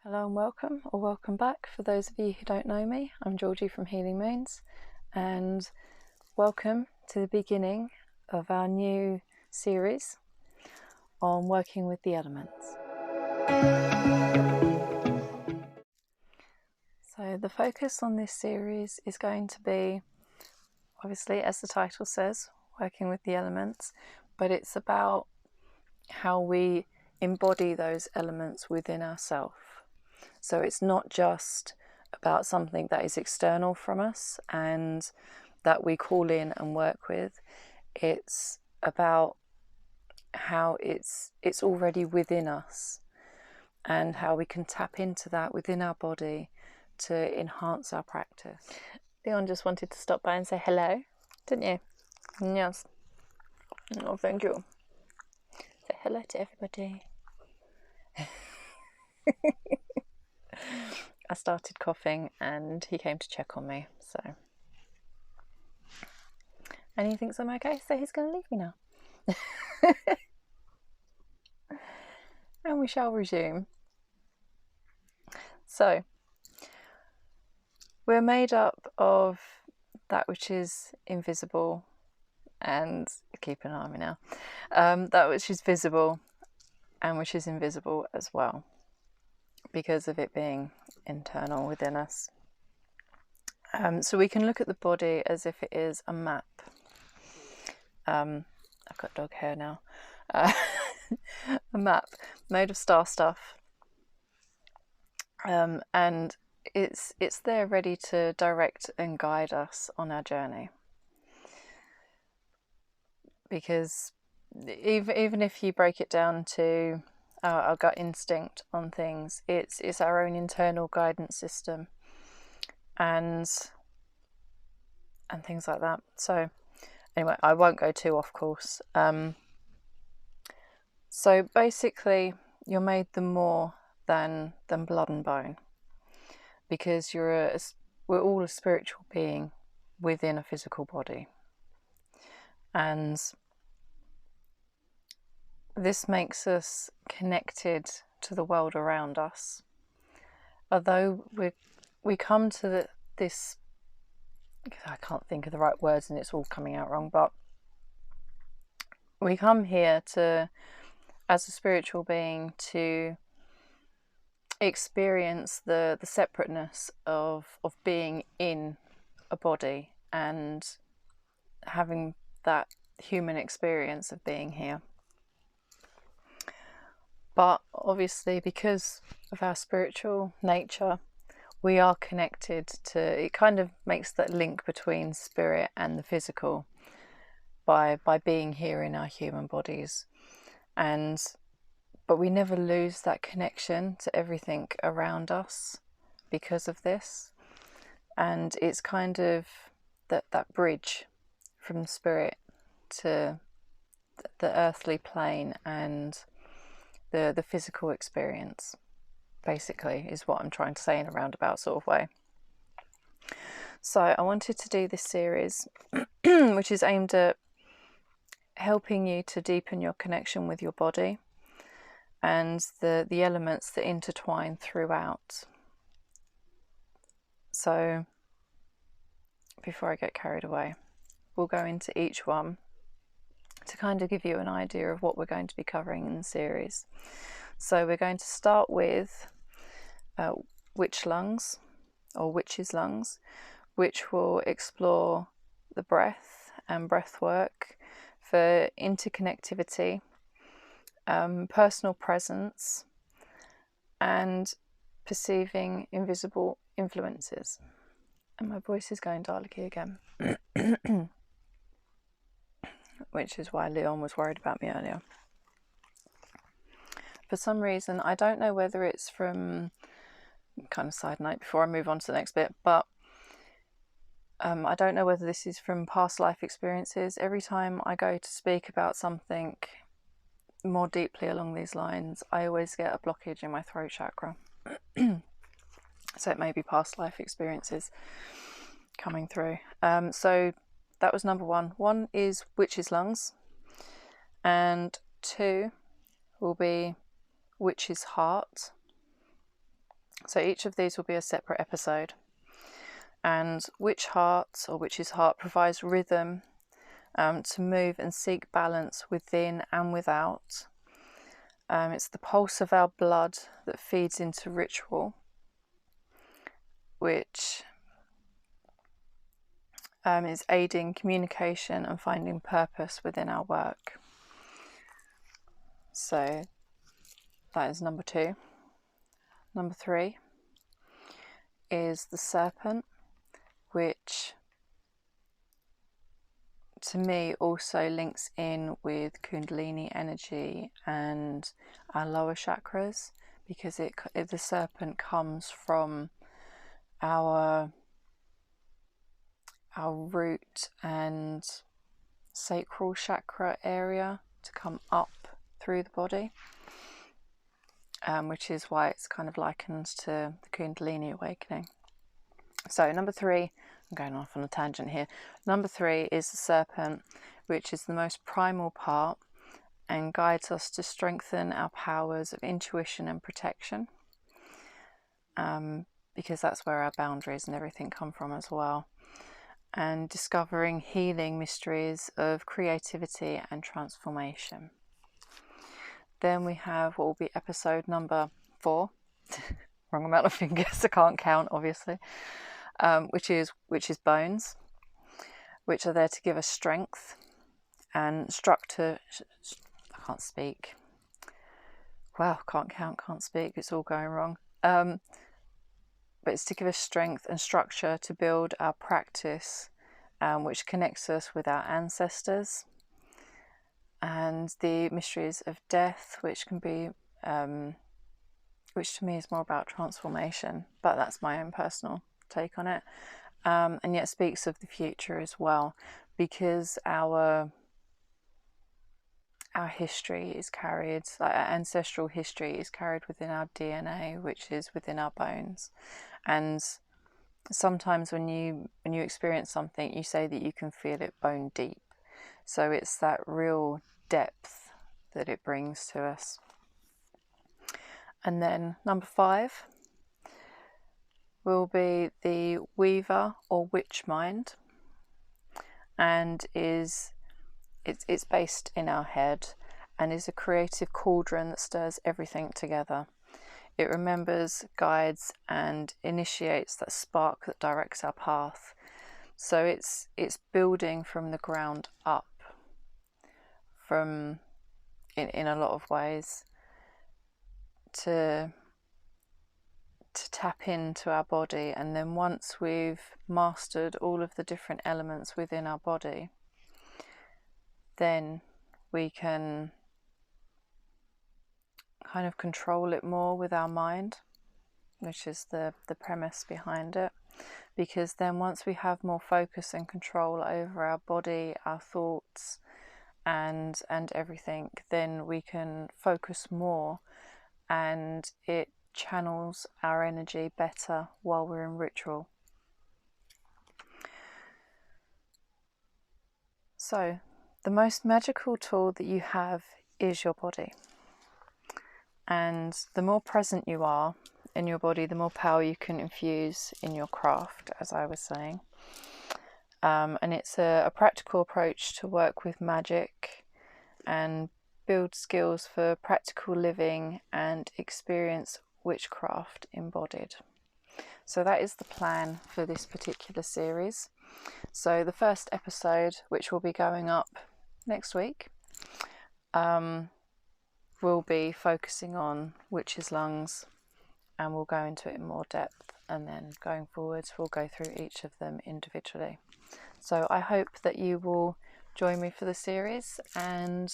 Hello and welcome, or welcome back for those of you who don't know me. I'm Georgie from Healing Moons, and welcome to the beginning of our new series on working with the elements. So the focus on this series is going to be, obviously, as the title says, working with the elements, but it's about how we embody those elements within ourselves. So it's not just about something that is external from us and that we call in and work with. It's about how it's already within us and how we can tap into that within our body to enhance our practice. Leon just wanted to stop by and say hello, didn't you? Yes. Oh, thank you. Say hello to everybody. I started coughing and he came to check on me, so. And he thinks I'm okay, so he's going to leave me now. And we shall resume. So, we're made up of that which is invisible, and keep an eye on me now, that which is visible and which is invisible as well, because of it being internal within us. So we can look at the body as if it is a map. I've got dog hair now. A map made of star stuff, and it's there ready to direct and guide us on our journey. Because even if you break it down to our gut instinct on things, it's our own internal guidance system and things like that. So anyway, I won't go too off course. So basically, you're made them more than blood and bone, because we're all a spiritual being within a physical body, and this makes us connected to the world around us. Although we come to this, I can't think of the right words and it's all coming out wrong, but we come here to, as a spiritual being, to experience the separateness of being in a body and having that human experience of being here. But obviously, because of our spiritual nature, we are connected to, it kind of makes that link between spirit and the physical by being here in our human bodies. But we never lose that connection to everything around us because of this. And it's kind of that bridge from spirit to the earthly plane and the physical experience, basically, is what I'm trying to say in a roundabout sort of way. So I wanted to do this series, which is aimed at helping you to deepen your connection with your body and the elements that intertwine throughout. So before I get carried away, we'll go into each one to kind of give you an idea of what we're going to be covering in the series. So we're going to start with witch lungs, or witch's lungs, which will explore the breath and breath work for interconnectivity, personal presence, and perceiving invisible influences. And my voice is going Daleki again, which is why Leon was worried about me earlier. For some reason, I don't know whether it's from, kind of side note before I move on to the next bit, but I don't know whether this is from past life experiences. Every time I go to speak about something more deeply along these lines, I always get a blockage in my throat chakra. So it may be past life experiences coming through. So that was number one. One is witch's lungs, and two will be witch's heart, So each of these will be a separate episode. And Witch Heart, or Witch's Heart, provides rhythm to move and seek balance within and without. It's the pulse of our blood that feeds into ritual, which is aiding communication and finding purpose within our work. So that is number 2. Number 3 is the serpent, which to me also links in with Kundalini energy and our lower chakras, because the serpent comes from our root and sacral chakra area to come up through the body, which is why it's kind of likened to the Kundalini awakening. So number 3, I'm going off on a tangent here. Number 3 is the serpent, which is the most primal part and guides us to strengthen our powers of intuition and protection, because that's where our boundaries and everything come from as well, and discovering healing mysteries of creativity and transformation. Then we have what will be episode number 4. Wrong amount of fingers, I can't count obviously. Which is bones, which are there to give us strength and structure. I can't speak. Wow, can't count, can't speak. It's all going wrong. But it's to give us strength and structure to build our practice, which connects us with our ancestors, and the mysteries of death, which can be, which to me is more about transformation, but that's my own personal take on it, and yet speaks of the future as well, because our history is carried, like our ancestral history is carried within our DNA, which is within our bones. And sometimes when you experience something, you say that you can feel it bone deep. So it's that real depth that it brings to us. And then number 5 will be the weaver or witch mind, and it's based in our head and is a creative cauldron that stirs everything together. It remembers, guides and initiates that spark that directs our path. So it's building from the ground up, from in a lot of ways, to tap into our body. And then once we've mastered all of the different elements within our body, then we can kind of control it more with our mind, which is the premise behind it. Because then once we have more focus and control over our body, our thoughts and everything, then we can focus more, and it channels our energy better while we're in ritual. So the most magical tool that you have is your body, and the more present you are in your body, the more power you can infuse in your craft, as I was saying. And it's a practical approach to work with magic and build skills for practical living and experience witchcraft embodied. So that is the plan for this particular series. So the first episode, which will be going up next week, will be focusing on witches' lungs, and we'll go into it in more depth, and then going forwards we'll go through each of them individually. So I hope that you will join me for the series, and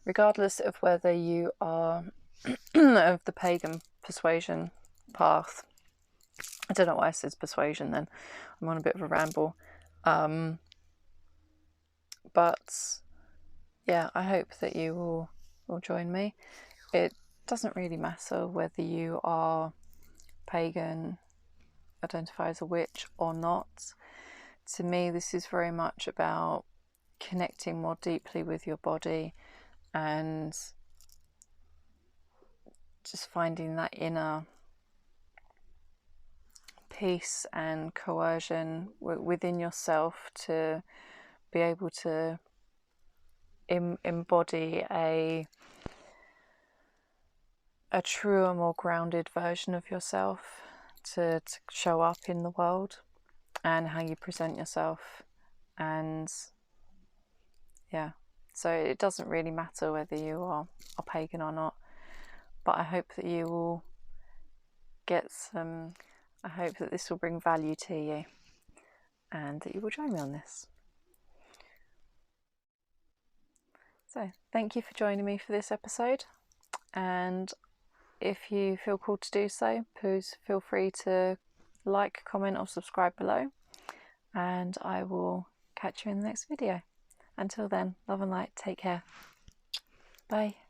regardless of whether you are of the pagan persuasion path, I don't know why I said persuasion then, I'm on a bit of a ramble, but yeah, I hope that you will join me. It doesn't really matter whether you are pagan, identify as a witch or not. To me, this is very much about connecting more deeply with your body and just finding that inner peace and coercion within yourself to be able to embody a truer, more grounded version of yourself to show up in the world and how you present yourself. And yeah, so it doesn't really matter whether you are pagan or not, but I hope that you will get some, I hope that this will bring value to you and that you will join me on this. So thank you for joining me for this episode, and if you feel called to do so, please feel free to like, comment or subscribe below, and I will catch you in the next video. Until then, love and light, take care. Bye.